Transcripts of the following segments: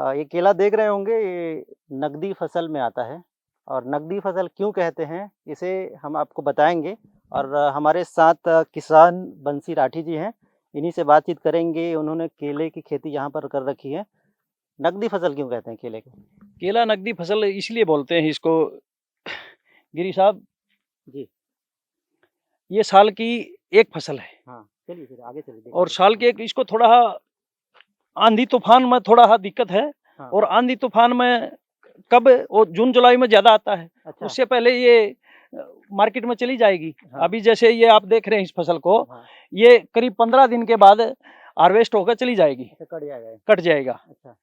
ये केला देख रहे होंगे, ये नकदी फसल में आता है और नकदी फसल क्यों कहते हैं इसे हम आपको बताएंगे। और हमारे साथ किसान बंसी राठी जी हैं, इन्हीं से बातचीत करेंगे। उन्होंने केले की खेती यहाँ पर कर रखी है। नकदी फसल क्यों कहते हैं केले को? केला नकदी फसल इसलिए बोलते हैं इसको गिरी साहब जी। ये साल की एक फसल है। हाँ, चलिए फिर आगे चलिए। और साल के एक इसको थोड़ा आंधी तूफान में थोड़ा दिक्कत है। हाँ। और आंधी तूफान में कब वो जून जुलाई में ज्यादा आता है। अच्छा। उससे पहले ये मार्केट में चली जाएगी। हाँ। अभी जैसे ये आप देख रहे हैं इस फसल को। हाँ। ये करीब 15 दिन के बाद हार्वेस्ट होकर चली जाएगी। अच्छा, कट जाएगा। कट जाएगा। अच्छा।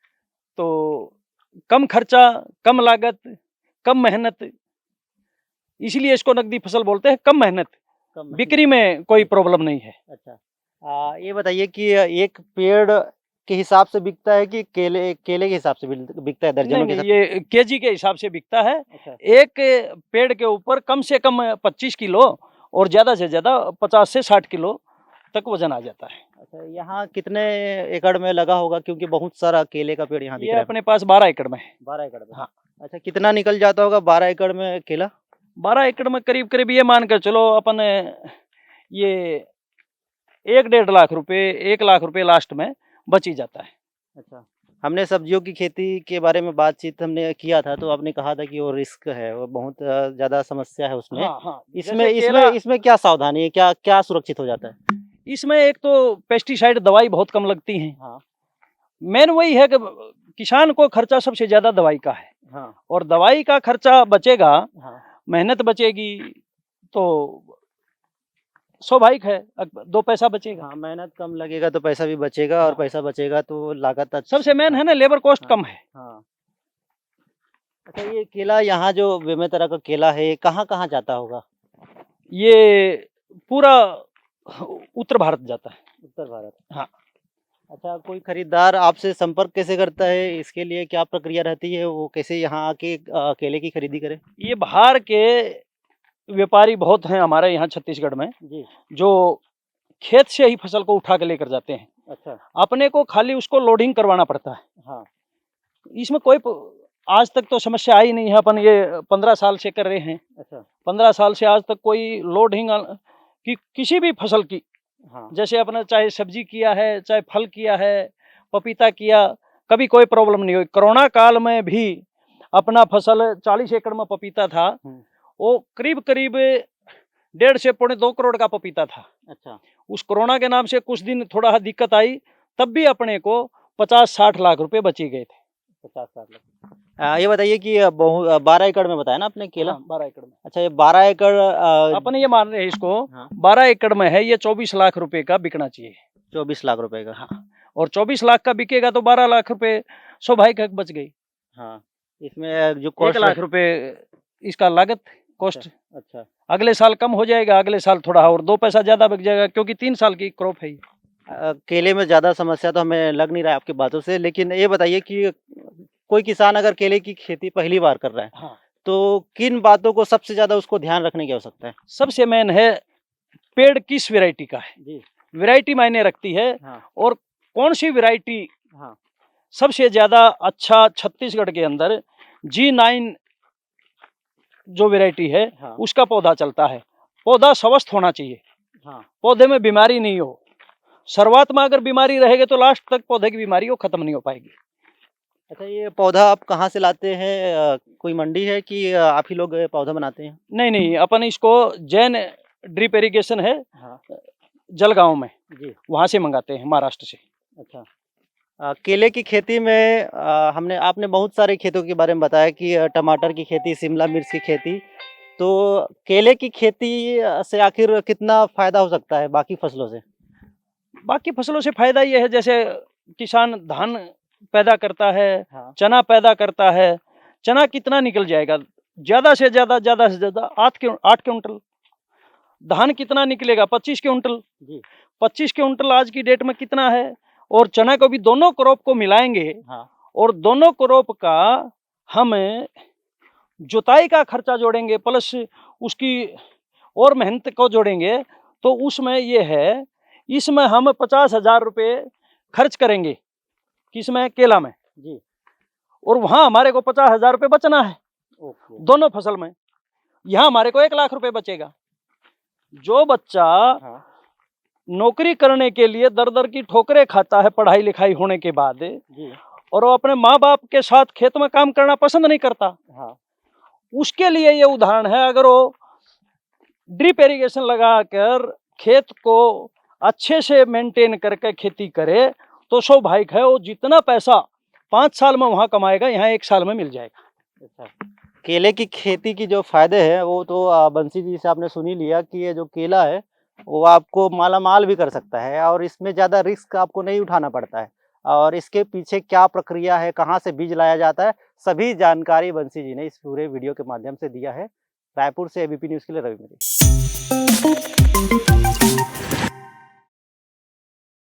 तो कम खर्चा, कम लागत, कम मेहनत, इसीलिए इसको नकदी फसल बोलते हैं। कम मेहनत, बिक्री में कोई प्रॉब्लम नहीं है। अच्छा, ये बताइए कि एक पेड़ के हिसाब से बिकता है कि केले के हिसाब से बिकता है, दर्जनों के नहीं, हिसाब से? ये केजी के हिसाब से बिकता है। अच्छा। एक पेड़ के ऊपर कम से कम 25 किलो और ज्यादा से ज्यादा 50 से 60 किलो तक वजन आ जाता है। अच्छा, यहाँ कितने एकड़ में लगा होगा, क्योंकि बहुत सारा केले का पेड़ यहाँ दिख ये रहा है? अपने पास 12 एकड़ में है। 12 एकड़ में? हाँ। अच्छा, कितना निकल जाता होगा 12 एकड़ में केला? 12 एकड़ में करीब करीब ये मान कर चलो अपन ये 1-1.5 लाख रुपए, 1 लाख रुपए लास्ट में बच ही जाता है। अच्छा, हमने सब्जियों की खेती के बारे में बातचीत हमने किया था, तो आपने कहा था कि वो रिस्क है, वो बहुत ज़्यादा समस्या है उसमें। हाँ हाँ। इसमें क्या सावधानी है, क्या क्या सुरक्षित हो जाता है? इसमें एक तो पेस्टिसाइड दवाई बहुत कम लगती है। हाँ। मेन वही है कि किसान को खर्चा सबसे ज्यादा दवाई का है। हाँ। और दवाई का खर्चा बचेगा, हाँ। मेहनत बचेगी, तो स्वाभाविक है 2 पैसा बचेगा। हाँ, मेहनत कम लगेगा तो पैसा भी बचेगा, और हाँ। पैसा बचेगा तो लागत सबसे मेन है ना, लेबर कॉस्ट कम है। हाँ। अच्छा, ये केला यहाँ जो विभिन्न तरह का केला है, ये कहाँ-कहाँ जाता होगा? ये पूरा उत्तर भारत जाता है। उत्तर भारत? हाँ। अच्छा, कोई खरीदार आपसे संपर्क कैसे करता है? इसके लिए क्या प्रक्रिया रहती है? वो कैसे यहाँ आके केले की खरीदी करे? ये बाहर के व्यापारी बहुत हैं हमारे यहाँ छत्तीसगढ़ में, जी। जो खेत से ही फसल को उठा के लेकर जाते हैं। अच्छा। अपने को खाली उसको लोडिंग करवाना पड़ता है। हाँ। इसमें कोई आज तक तो समस्या आई नहीं है। अपन ये 15 साल से कर रहे हैं। अच्छा। 15 साल से आज तक कोई लोडिंग कि किसी भी फसल की, हाँ। जैसे अपने चाहे सब्जी किया है, चाहे फल किया है, पपीता किया, कभी कोई प्रॉब्लम नहीं हुई। कोरोना काल में भी अपना फसल 40 एकड़ में पपीता था, वो करीब करीब 1.5 से 2.25 करोड़ का पपीता था। अच्छा। उस कोरोना के नाम से कुछ दिन थोड़ा दिक्कत आई, तब भी अपने को 50-60 लाख रुपए बची गए थे। 50-60 लाख। ये बताइए कि 12 एकड़ में बताया ना आपने केला? हाँ, 12 एकड़ में। अच्छा, ये 12 एकड़ अपन ये मान रहे हैं इसको। हाँ। 12 एकड़ में है, ये 24 लाख रुपए का बिकना चाहिए। 24 लाख रुपए का? हाँ। और 24 लाख का बिकेगा तो 12 लाख रुपए स्वाभाविक हक बच गई। हाँ, इसमें जो 1 लाख रुपए इसका लागत कॉस्ट। अच्छा। अगले साल कम हो जाएगा, अगले साल थोड़ा और 2 पैसा ज्यादा बिक जाएगा, क्योंकि 3 साल की क्रॉप है। केले में ज़्यादा समस्या तो हमें लग नहीं रहा है आपकी बातों से, लेकिन ये बताइए कि कोई किसान अगर केले की खेती पहली बार कर रहा है, हाँ, तो किन बातों को सबसे ज़्यादा उसको ध्यान रखने की आवश्यकता है? सबसे मेन है पेड़ किस वैरायटी का है। जी। वैरायटी मायने रखती है। हाँ। और कौन सी वैरायटी हाँ। सबसे ज्यादा अच्छा छत्तीसगढ़ के अंदर G9 जो वैरायटी है। हाँ। उसका पौधा चलता है। पौधा स्वस्थ होना चाहिए। हाँ। पौधे में बीमारी नहीं हो। शुरुआत में अगर बीमारी रहेगी तो लास्ट तक पौधे की बीमारी वो खत्म नहीं हो पाएगी। अच्छा, ये पौधा आप कहाँ से लाते हैं? कोई मंडी है कि आप ही लोग पौधा बनाते हैं? नहीं नहीं, अपन इसको जैन ड्रिप इरिगेशन है। हाँ। जलगांव में। जी। वहां से मंगाते हैं, महाराष्ट्र से। अच्छा। केले की खेती में आपने बहुत सारे खेतों के बारे में बताया कि टमाटर की खेती, शिमला मिर्च की खेती, तो केले की खेती से आखिर कितना फायदा हो सकता है बाकी फसलों से? बाकी फसलों से फायदा ये है, जैसे किसान धान पैदा करता है। हाँ। चना पैदा करता है। चना कितना निकल जाएगा? ज्यादा से ज्यादा 8 क्विंटल। धान कितना निकलेगा? 25 क्विंटल। जी। 25 क्विंटल आज की डेट में कितना है? और चना को भी दोनों क्रॉप को मिलाएंगे। हाँ। और दोनों क्रॉप का हम जुताई का खर्चा जोड़ेंगे, प्लस उसकी और मेहनत को जोड़ेंगे, तो उसमें ये है, इसमें हम 50,000 रुपये खर्च करेंगे। किसमें? केला में। जी। और वहां हमारे को 50,000 रुपये बचना है ओके। दोनों फसल में। यहाँ हमारे को 1 लाख रुपए बचेगा। जो बच्चा हाँ। नौकरी करने के लिए दर दर की ठोकरें खाता है पढ़ाई लिखाई होने के बाद जी। और वो अपने माँ बाप के साथ खेत में काम करना पसंद नहीं करता, हाँ। उसके लिए ये उदाहरण है। अगर वो ड्रिप इरिगेशन लगाकर खेत को अच्छे से मेंटेन करके खेती करे तो स्वाभाविक है वो जितना पैसा 5 साल में वहां कमाएगा यहाँ 1 साल में मिल जाएगा। अच्छा, केले की खेती की जो फायदे हैं वो तो बंसी जी से आपने सुन ही लिया कि ये जो केला है वो आपको मालामाल भी कर सकता है और इसमें ज़्यादा रिस्क आपको नहीं उठाना पड़ता है। और इसके पीछे क्या प्रक्रिया है, कहाँ से बीज लाया जाता है, सभी जानकारी बंसी जी ने इस पूरे वीडियो के माध्यम से दिया है। रायपुर से एबीपी न्यूज़ के लिए रवि मेरी।